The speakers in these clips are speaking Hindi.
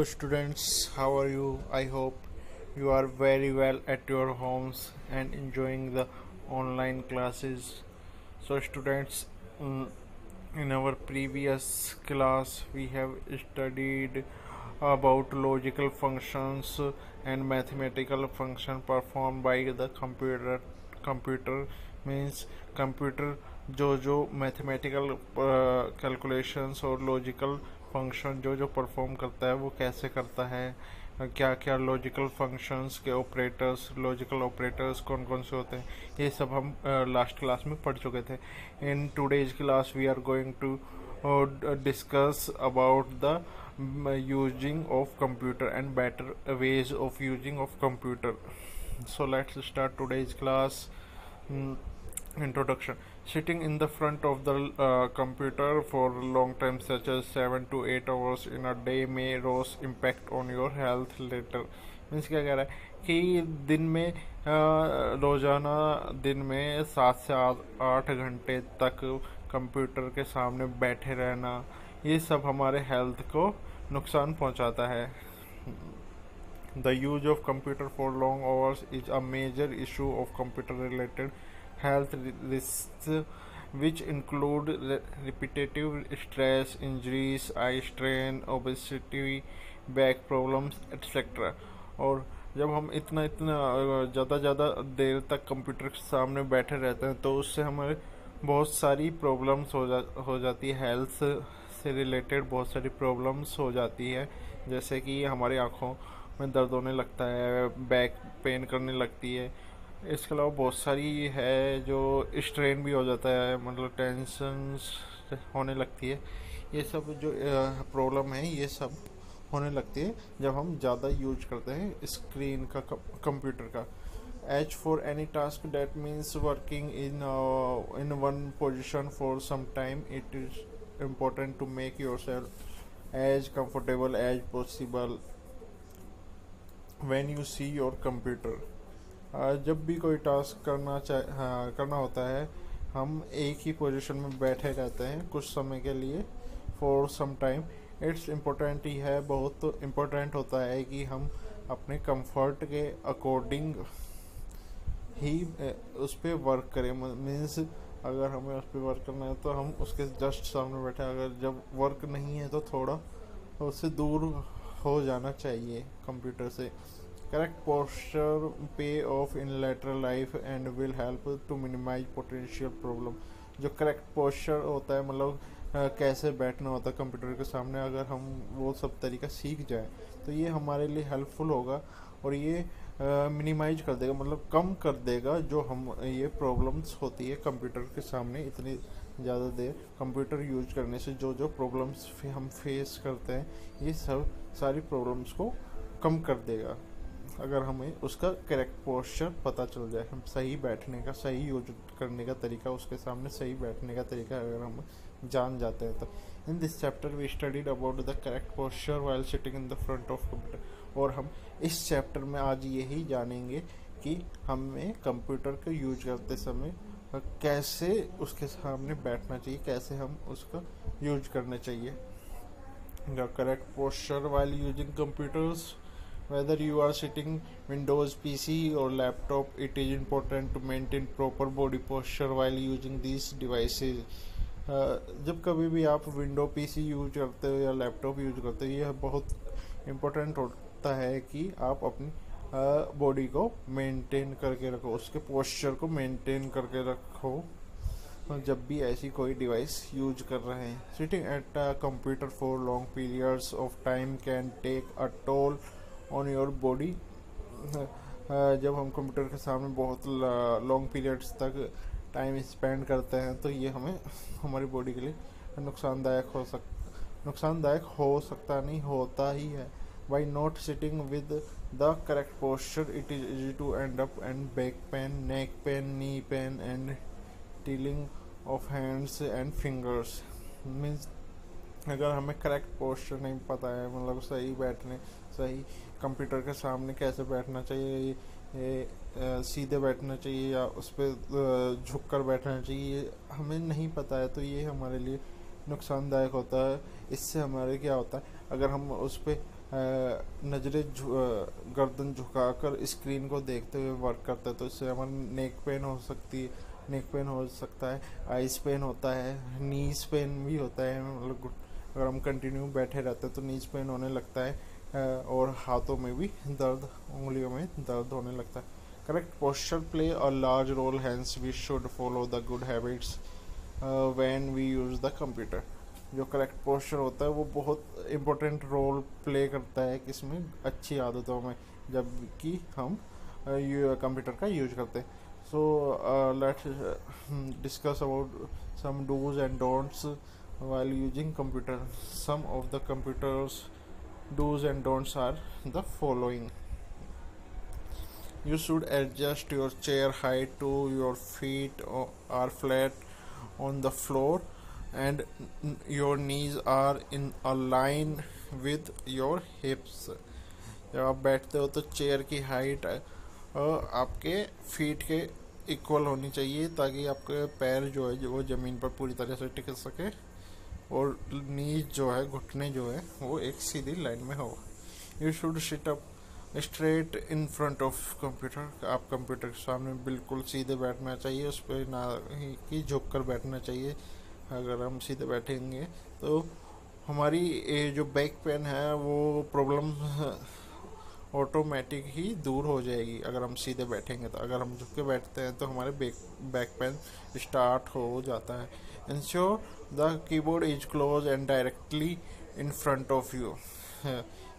students, how are you? I hope you are very well at your homes and enjoying the online classes. So, students, in our previous class, we have studied about logical functions and mathematical function performed by the computer. Computer means computer जो मैथमेटिकल कैलकुलेशंस और लॉजिकल फंक्शन जो परफॉर्म करता है वो कैसे करता है, क्या क्या लॉजिकल फंक्शंस के ऑपरेटर्स, लॉजिकल ऑपरेटर्स कौन कौन से होते हैं, ये सब हम लास्ट क्लास में पढ़ चुके थे. In today's class we are going to discuss about the using of computer and better ways of using of computer. So let's start today's class. Introduction. Sitting in the front of the computer for a long time such as 7 to 8 hours in a day may cause impact on your health later. Means क्या कह रहा है कि दिन में रोज़ाना दिन में 7 से 8 घंटे तक कंप्यूटर के सामने बैठे रहना, ये सब हमारे हेल्थ को नुकसान पहुंचाता है. The use of computer for long hours is a major issue of computer related health risks, which include repetitive stress, injuries, eye strain, obesity, back problems, etc. और जब हम इतना ज़्यादा देर तक कंप्यूटर के सामने बैठे रहते हैं तो उससे हमारे बहुत सारी प्रॉब्लम्स हो जाती है, हेल्थ से रिलेटेड बहुत सारी प्रॉब्लम्स हो जाती है. जैसे कि हमारी आँखों में दर्द होने लगता है, बैक पेन करने लगती है. इसके अलावा बहुत सारी है जो स्ट्रेन भी हो जाता है, मतलब टेंशन होने लगती है. ये सब जो प्रॉब्लम है ये सब होने लगती है जब हम ज़्यादा यूज करते हैं स्क्रीन का, कंप्यूटर का. As for any task that means working in one position for some time, it is important to make yourself as comfortable as possible when you see your computer. जब भी कोई टास्क करना होता है, हम एक ही पोजीशन में बैठे रहते हैं कुछ समय के लिए, for some time. It's important ही है, बहुत इम्पोर्टेंट होता है कि हम अपने कंफर्ट के अकॉर्डिंग ही उस पर वर्क करें. मीन्स अगर हमें उस पर वर्क करना है तो हम उसके जस्ट सामने बैठे, अगर जब वर्क नहीं है तो थोड़ा उससे दूर हो जाना चाहिए कंप्यूटर से. Correct posture pay off in later life and will help to minimise potential problem. जो करेक्ट पोस्चर होता है, मतलब कैसे बैठना होता है कंप्यूटर के सामने, अगर हम वो सब तरीका सीख जाए तो ये हमारे लिए हेल्पफुल होगा और ये मिनिमाइज कर देगा, मतलब कम कर देगा जो हम ये प्रॉब्लम्स होती है कंप्यूटर के सामने इतनी ज़्यादा देर कंप्यूटर यूज करने से. जो प्रॉब्लम्स हम फेस करते हैं, ये सब सारी प्रॉब्लम्स को कम कर देगा अगर हमें उसका करेक्ट पोस्चर पता चल जाए. हम सही बैठने का, सही यूज करने का तरीका, उसके सामने सही बैठने का तरीका अगर हम जान जाते हैं तो. In this chapter we studied about the correct posture while sitting in the front of computer. और हम इस चैप्टर में आज यही जानेंगे कि हमें कंप्यूटर को यूज करते समय कैसे उसके सामने बैठना चाहिए, कैसे हम उसका यूज करना चाहिए. The correct posture while using computers. Whether you are sitting Windows PC or laptop, it is important to maintain proper body posture while using these devices. जब कभी भी आप विंडो पीसी यूज करते हो या लैपटॉप यूज करते हो, यह बहुत इम्पोर्टेंट होता है कि आप अपनी बॉडी को मेंटेन करके रखो, उसके पोस्चर को मेंटेन करके रखो जब भी ऐसी कोई डिवाइस यूज कर रहे हैं. Sitting at a computer for long periods of time can take a toll on your body. जब हम कंप्यूटर के सामने बहुत लॉन्ग पीरियड्स तक टाइम स्पेंड करते हैं तो ये हमें हमारी बॉडी के लिए नुकसानदायक हो सकता नहीं, होता ही है. By not sitting with the correct posture it is easy to end up and back pain, neck pain, knee pain and tingling of hands and fingers. Means अगर हमें करेक्ट पोस्चर नहीं पता है, मतलब सही कंप्यूटर के सामने कैसे बैठना चाहिए, सीधे बैठना चाहिए या उस पर झुक कर बैठना चाहिए, हमें नहीं पता है तो ये हमारे लिए नुकसानदायक होता है. इससे हमारे क्या होता है, अगर हम उस पर नज़रें गर्दन झुकाकर स्क्रीन को देखते हुए वर्क करते हैं, तो इससे हमारा नेक पेन हो सकती है, नेक पेन हो सकता है, आइस पेन होता है, नीज पेन भी होता है। मतलब अगर हम कंटिन्यू बैठे रहते हैं तो नीज पेन होने लगता है, और हाथों में भी दर्द, उंगलियों में दर्द होने लगता है। Correct posture play a large role, hence we should follow the good habits when we use the computer. जो करेक्ट पोस्चर होता है वो बहुत इम्पोर्टेंट रोल प्ले करता है किसमें, अच्छी आदतों में, जब कि हम कंप्यूटर का यूज करते हैं। So let's discuss about some do's and don'ts while using computer. Some of the computer's do's and don'ts are the following. You should adjust your chair height to your feet are flat on the floor and your knees are in a line with your hips. जब आप बैठते हो तो चेयर की हाइट आपके फीट के इक्वल होनी चाहिए, ताकि आपके पैर जो है वो ज़मीन पर पूरी तरह से टिक सके, और नीज जो है, घुटने जो है, वो एक सीधी लाइन में हो। You should sit up straight in front of computer. आप कंप्यूटर के सामने बिल्कुल सीधे बैठना चाहिए, उस पर ना ही झुक कर बैठना चाहिए। अगर हम सीधे बैठेंगे तो हमारी जो बैक पेन है वो प्रॉब्लम ऑटोमेटिक ही दूर हो जाएगी अगर हम सीधे बैठेंगे। तो अगर हम झुक के बैठते हैं तो हमारे बैक पेन स्टार्ट हो जाता है। Ensure the keyboard is close and directly in front of you.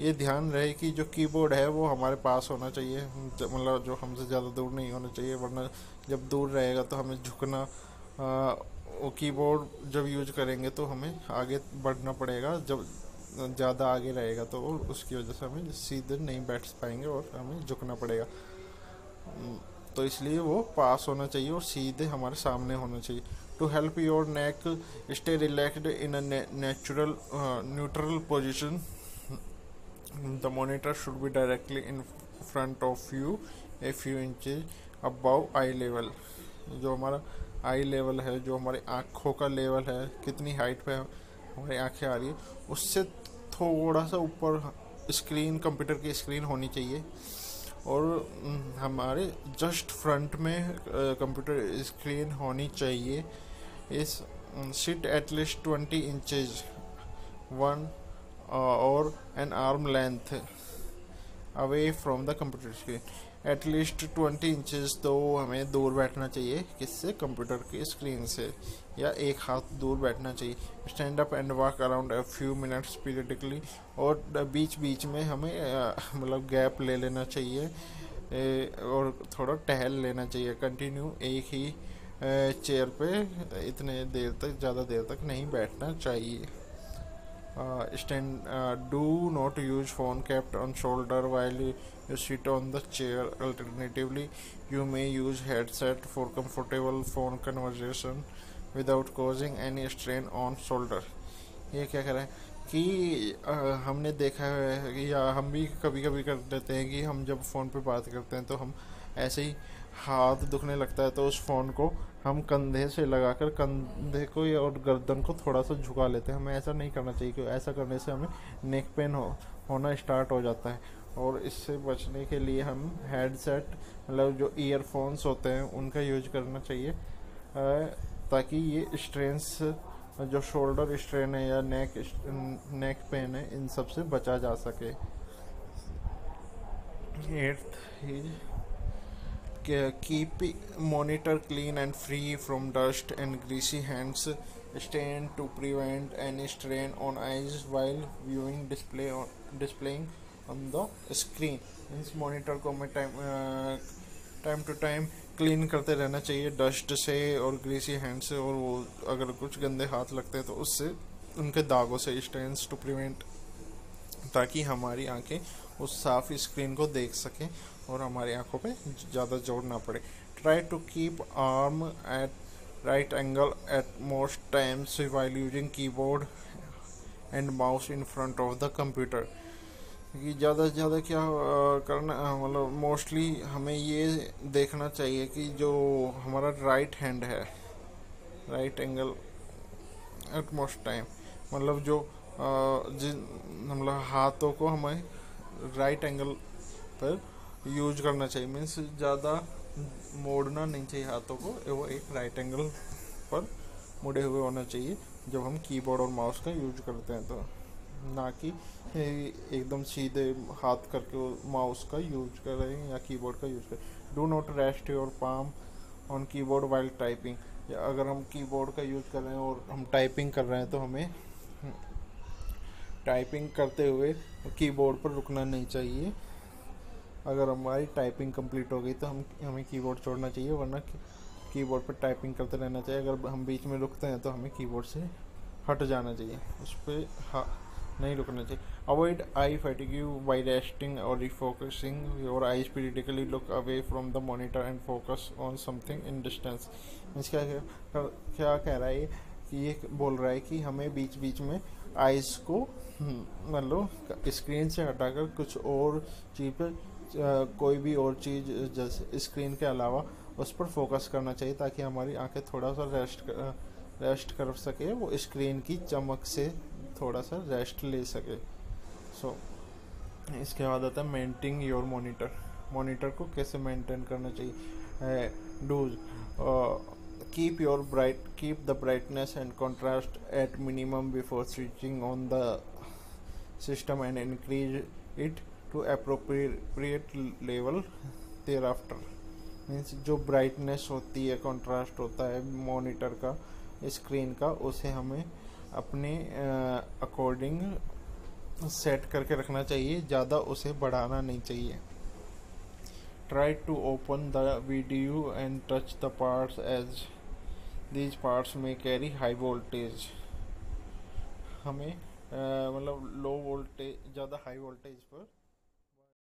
ये ध्यान रहे कि जो कीबोर्ड है वो हमारे पास होना चाहिए, मतलब जो हमसे ज़्यादा दूर नहीं होना चाहिए, वरना जब दूर रहेगा तो हमें झुकना, वो कीबोर्ड जब यूज करेंगे तो हमें आगे बढ़ना पड़ेगा। जब ज़्यादा आगे रहेगा तो उसकी वजह से हमें सीधे नहीं बैठ पाएंगे और हमें झुकना पड़ेगा। तो इसलिए वो पास होना चाहिए और सीधे हमारे सामने होना चाहिए। To help your neck stay relaxed in a natural neutral position, the monitor should be directly in front of you a few inches above eye level. जो हमारा आई लेवल है, जो हमारी आँखों का लेवल है, कितनी हाइट पे हमारी आँखें आ रही है, उससे थोड़ा सा ऊपर स्क्रीन, कंप्यूटर की स्क्रीन होनी चाहिए। और हमारे जस्ट फ्रंट में कंप्यूटर स्क्रीन होनी चाहिए। इस सिट एटलीस्ट 20 इंचेज वन और N arm length away from the computer screen. At least 20 inches तो हमें दूर बैठना चाहिए, किससे, कंप्यूटर की स्क्रीन से, या एक हाथ दूर बैठना चाहिए। Stand up and walk around a few minutes periodically, और बीच बीच में हमें मतलब गैप ले लेना चाहिए और थोड़ा टहल लेना चाहिए। कंटिन्यू एक ही चेयर पे इतने देर तक, ज़्यादा देर तक नहीं बैठना चाहिए। Do not use phone kept on shoulder while you sit on the chair. Alternatively, you may use headset for comfortable phone conversation without causing any strain on shoulder. ये क्या करें कि हमने देखा है, या हम भी कभी कभी कर देते हैं कि हम जब फ़ोन पे बात करते हैं तो हम ऐसे ही हाथ दुखने लगता है तो उस फ़ोन को हम कंधे से लगाकर कंधे को और गर्दन को थोड़ा सा झुका लेते हैं। हमें ऐसा नहीं करना चाहिए, क्योंकि ऐसा करने से हमें नेक पेन होना स्टार्ट हो जाता है। और इससे बचने के लिए हम हेडसेट, मतलब जो ईयरफोन्स होते हैं, उनका यूज करना चाहिए, ताकि ये स्ट्रेन्स, जो शोल्डर स्ट्रेन है या नेक पेन है, इन सब से बचा जा सके। 8th keep monitor clean and free from dust and greasy hands stain to prevent any strain on eyes while viewing displaying on the screen। इस मॉनिटर को हमें टाइम टू टाइम क्लीन करते रहना चाहिए डस्ट से और ग्रीसी हैंड से, और वो अगर कुछ गंदे हाथ लगते हैं तो उससे, उनके दागों से, स्टेन्स टू प्रिवेंट, ताकि हमारी आंखें उस साफ स्क्रीन को देख सकें और हमारी आंखों पे ज़्यादा जोर ना पड़े। Try to keep arm at right angle at most times while using keyboard and mouse in front of the computer. कि ज़्यादा से ज़्यादा क्या करना, मतलब मोस्टली हमें ये देखना चाहिए कि जो हमारा राइट हैंड है, right angle at most time, मतलब जो जिन मतलब हाथों को हमें राइट एंगल पर यूज करना चाहिए, मीन्स ज़्यादा मोड़ना नहीं चाहिए हाथों को, वो एक राइट एंगल पर मुड़े हुए होना चाहिए जब हम कीबोर्ड और माउस का यूज करते हैं, तो ना कि एकदम सीधे हाथ करके माउस का यूज करें या कीबोर्ड का यूज करें। Do not rest your palm on keyboard while typing, या अगर हम कीबोर्ड का यूज कर रहे हैं और हम टाइपिंग कर रहे हैं तो हमें टाइपिंग करते हुए कीबोर्ड पर रुकना नहीं चाहिए। अगर हमारी टाइपिंग कंप्लीट हो गई तो हमें कीबोर्ड छोड़ना चाहिए, वरना कीबोर्ड पर टाइपिंग करते रहना चाहिए। अगर हम बीच में रुकते हैं तो हमें कीबोर्ड से हट जाना चाहिए, उस पर नहीं रुकना चाहिए। Avoid eye fatigue by resting और refocusing your eyes periodically, look away from the monitor and focus on something in distance. Means क्या कह रहा है कि ये बोल रहा है कि हमें बीच बीच में आइज़ को मतलब स्क्रीन से हटाकर कुछ और चीज़ पर कोई भी और चीज़ जैसे स्क्रीन के अलावा उस पर फोकस करना चाहिए, ताकि हमारी आंखें थोड़ा सा रेस्ट कर सके, वो स्क्रीन की चमक से थोड़ा सा रेस्ट ले सके। सो इसके बाद आता है मेंटेन योर मॉनिटर को कैसे मेंटेन करना चाहिए। Do's keep the brightness and contrast at minimum before switching on the system and increase it to appropriate level thereafter. Means जो ब्राइटनेस होती है, कंट्रास्ट होता है मॉनिटर का, स्क्रीन का, उसे हमें अपने अकॉर्डिंग सेट करके रखना चाहिए, ज़्यादा उसे बढ़ाना नहीं चाहिए। Try to open the video and touch the parts as these parts में कैरी हाई वोल्टेज। हमें मतलब लो वोल्टेज, ज़्यादा हाई वोल्टेज पर